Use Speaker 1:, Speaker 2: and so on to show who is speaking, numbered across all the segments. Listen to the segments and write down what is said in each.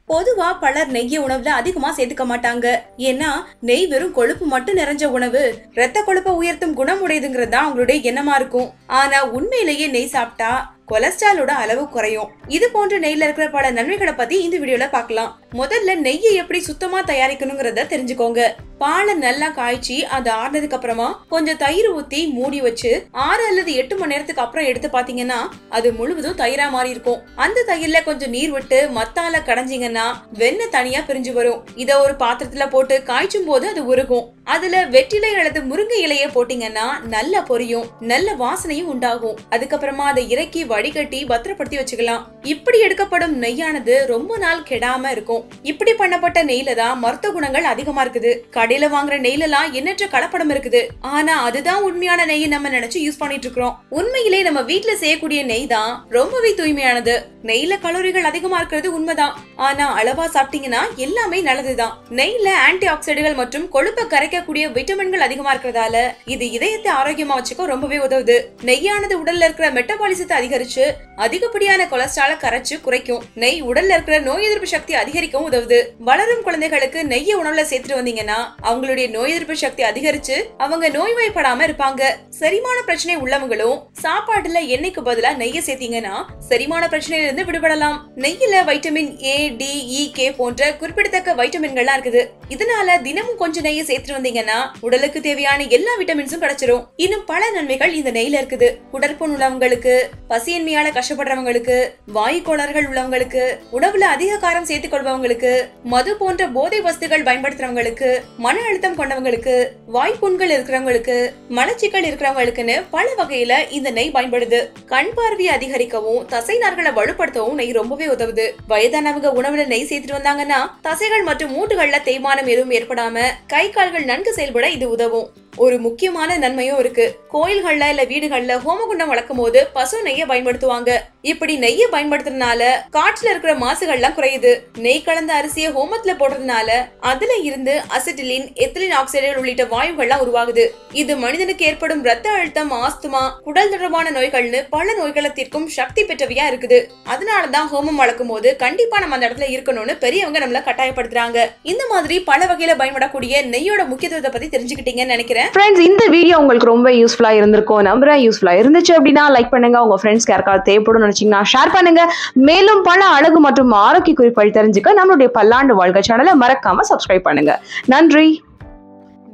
Speaker 1: பொதுவா பலர் நெய்ய உணவுல அதிகமா சேர்த்துக்க மாட்டாங்க. ஏன்னா நெய் வெறும் கொழுப்பு மட்டும் நிறைஞ்ச உணவு, ரத்த கொழுப்பை உயர்த்தும் குணம் உடையதுங்கிறது தான் அவங்களுடைய எண்ணமா இருக்கும். ஆனா உண்மையிலேயே நெய் சாப்பிட்டா கொலஸ்ட்ராலோட அளவு குறையும். இது போன்ற நெய்ல இருக்கிற பல நன்மைகளை பத்தி இந்த வீடியோல பார்க்கலாம். முதல்ல நெய்யை எப்படி சுத்தமா தயாரிக்கணுங்கிறத தெரிஞ்சுக்கோங்க. பாலை நல்லா காய்ச்சி அது ஆறுனதுக்கு அப்புறமா கொஞ்சம் தயிர் ஊத்தி மூடி வச்சு 6 அல்லது 8 மணி நேரத்துக்கு அப்புறம் எடுத்து பாத்தீங்கன்னா அது முழுவதும் தயிரா மாறி இருக்கும். அந்த தயிர்ல கொஞ்சம் நீர் விட்டு மத்தால கடைஞ்சிங்கன்னா வெண்ணெய் தனியா பிரிஞ்சு வரும். இத ஒரு பாத்திரத்துல போட்டு காய்ச்சும் போது அது உருகும். அதுல வெற்றிலை அல்லது முருங்கை இலைய போட்டீங்கன்னா நல்லா பொரியும், நல்ல வாசனையும் உண்டாகும். அதுக்கப்புறமா அதை இறக்கி வடிகட்டி பத்திரப்படுத்தி வச்சுக்கலாம். இப்படி எடுக்கப்படும் நெய்யானது ரொம்ப நாள் கெடாம இருக்கும். இப்படி பண்ணப்பட்ட நெய்ல தான் மருத்துவ குணங்கள் அதிகமா இருக்குது. கடையில வாங்குற நெய்ல எல்லாம் எண்ணற்ற கலப்படம் இருக்குது. ஆனா அதுதான் உண்மையான நெய் நம்ம நினைச்சு யூஸ் பண்ணிட்டு இருக்கோம். உண்மையிலே நம்ம வீட்டுல செய்யக்கூடிய நெய் தான் ரொம்பவே தூய்மையானது. நெய்ல கலோரிகள் அதிகமா இருக்கிறது உண்மைதான். ஆனா அளவா சாப்பிட்டீங்கன்னா எல்லாமே நல்லதுதான். நெய்ல ஆன்டி ஆக்சிடென்ட்கள் மற்றும் கொழுப்பை கரைக்கக்கூடிய விட்டமின்கள் அதிகமா இருக்கிறதால இது இதயத்தை ஆரோக்கியமா வச்சுக்க ரொம்பவே உதவுது. நெய்யானது உடல்ல இருக்கிற மெட்டபாலிசத்தை அதிகரிச்சு அதிகப்படியான கொலஸ்ட்ரால கரைச்சு குறைக்கும். நெய் உடல்ல இருக்கிற நோய் எதிர்ப்பு சக்தி அதிகரிக்கவும் உதவுது. வளரும் குழந்தைகளுக்கு நெய்யை உணவுல சேர்த்துட்டு வந்தீங்கன்னா அவங்களுடைய நோய் எதிர்ப்பு சக்தி அதிகரிச்சு அவங்க நோய்வாய்ப்படாம இருப்பாங்க. செரிமான பிரச்சனை உள்ளவங்களும் சாப்பாட்டுல எண்ணெய்க்கு பதிலா நெய்யை சேர்த்தீங்கன்னா செரிமான பிரச்சனையில இருந்து விடுபடலாம். நெய்யில vitamin A, D, E, K போன்ற குறிப்பிடத்தக்க வைட்டமின்கள்லாம் இருக்குது. இதனால தினமும் கொஞ்சம் நெய்யை சேர்த்துட்டு வந்தீங்கன்னா உடலுக்கு தேவையான எல்லா விட்டமின்ஸும் கிடைச்சிரும். இன்னும் பல நன்மைகள் இந்த நெய்ல இருக்குது. உடற்புண் உள்ளவங்களுக்கு, பசியின்மையால கஷ்டப்படுறவங்களுக்கு, வாயு கோளாறுகள் உள்ளவங்களுக்கு, உணவுல அதிக காரம் சேர்த்துக் கொள்பவங்களுக்கு, மது போன்ற போதை வஸ்துகள் பயன்படுத்துறவங்களுக்கு, மன அழுத்தம் கொண்டவங்களுக்கு, வாய்ப்புண்கள் இருக்கிறவங்களுக்கு, மலச்சிக்கல் இருக்கிறவங்களுக்குன்னு பல வகையில இந்த நெய் பயன்படுது. கண் பார்வையை அதிகரிக்கவும் தசை நார்களை வலுப்படுத்தவும் நெய் ரொம்பவே உதவுது. வயதானவங்க உணவுல நெய் சேர்த்துட்டு வந்தாங்கன்னா தசைகள் மற்றும் மூட்டுகள்ல தேய்மானம் எதுவும் ஏற்படாம கை கால்கள் நன்கு செயல்பட இது உதவும். ஒரு முக்கியமான நன்மையும் இருக்கு. கோயில்கள்ல இல்ல வீடுகள்ல ஹோமகுண்டம் வளர்க்கும் போது பசு நெய்யை பயன்படுத்துவாங்க. இப்படி நெய்யை பயன்படுத்துறதுனால காற்றுல இருக்கிற மாசுகள்லாம் குறையுது. நெய் கலந்த அரிசியை ஹோமத்துல போடுறதுனால அதுல இருந்து அசிட்டிலின், எத்திலின் ஆக்சைடுகள் உள்ளிட்ட வாயுகள்லாம் உருவாகுது. இது மனிதனுக்கு ஏற்படும் ரத்த அழுத்தம், ஆஸ்துமா, குடல் தொடர்பான நோய்கள்னு பல நோய்களை தீர்க்கும் சக்தி பெற்றவையா இருக்குது. அதனாலதான் ஹோமம் வளர்க்கும் போது கண்டிப்பா நம்ம அந்த இடத்துல இருக்கணும்னு பெரியவங்க நம்மள கட்டாயப்படுத்துறாங்க. இந்த மாதிரி பல வகையில பயன்படக்கூடிய நெய்யோட முக்கியத்துவத்தை பத்தி தெரிஞ்சுக்கிட்டீங்கன்னு நினைக்கிறேன்.
Speaker 2: ஃப்ரெண்ட்ஸ், இந்த வீடியோ உங்களுக்கு ரொம்ப யூஸ்ஃபுல்லா இருந்திருக்கும் நம்புறேன். யூஸ்ஃபுல்லா இருந்துச்சு அப்படின்னா லைக் பண்ணுங்க. உங்க ஃப்ரெண்ட்ஸ்க்கு யாருக்காவது தேவைப்படும் நினைச்சீங்கன்னா ஷேர் பண்ணுங்க. மேலும் பல அழகு மற்றும் ஆரோக்கிய குறிப்புகள் தெரிஞ்சுக்க நம்மளுடைய பல்லாண்டு வாழ்க்கை சேனலை மறக்காம சப்ஸ்கிரைப் பண்ணுங்க. நன்றி.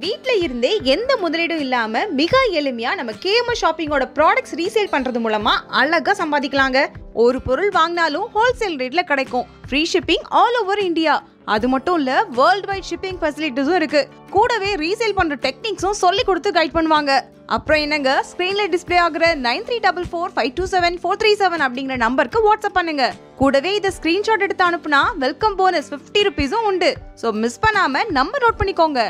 Speaker 3: வீட்ல இருந்தே எந்த முதலீடும் இல்லாம மிக எளிமையா நம்ம கேஎம்எஸ் ஷாப்பிங்கோட ப்ராடக்ட்ஸ் ரீசேல் பண்றது மூலமா அழகா சம்பாதிக்கலாங்க. ஒரு பொருள் வாங்கினாலும் ஹோல்சேல் ரேட்ல கிடைக்கும். Free shipping all over India. அது மட்டும் இல்ல, வேர்ல்ட் வைட் ஷிப்பிங் ஃபெசிலிட்டிஸும் இருக்கு. கூடவே ரீசேல் பண்ற டெக்னிக்ஸும் சொல்லி கொடுத்து கைட் பண்ணுவாங்க. அப்புறம் என்னங்க, ஸ்கிரீன்ல டிஸ்ப்ளே ஆகுற 9344527437 அப்படிங்கிற நம்பருக்கு வாட்ஸ்அப் பண்ணுங்க. கூடவே இதை ஸ்கிரீன்ஷாட் எடுத்து அனுப்புனா வெல்கம் போனஸ் 50 ரூபீஸும் உண்டு. ஸோ மிஸ் பண்ணாம நம்பர் நோட் பண்ணிக்கோங்க.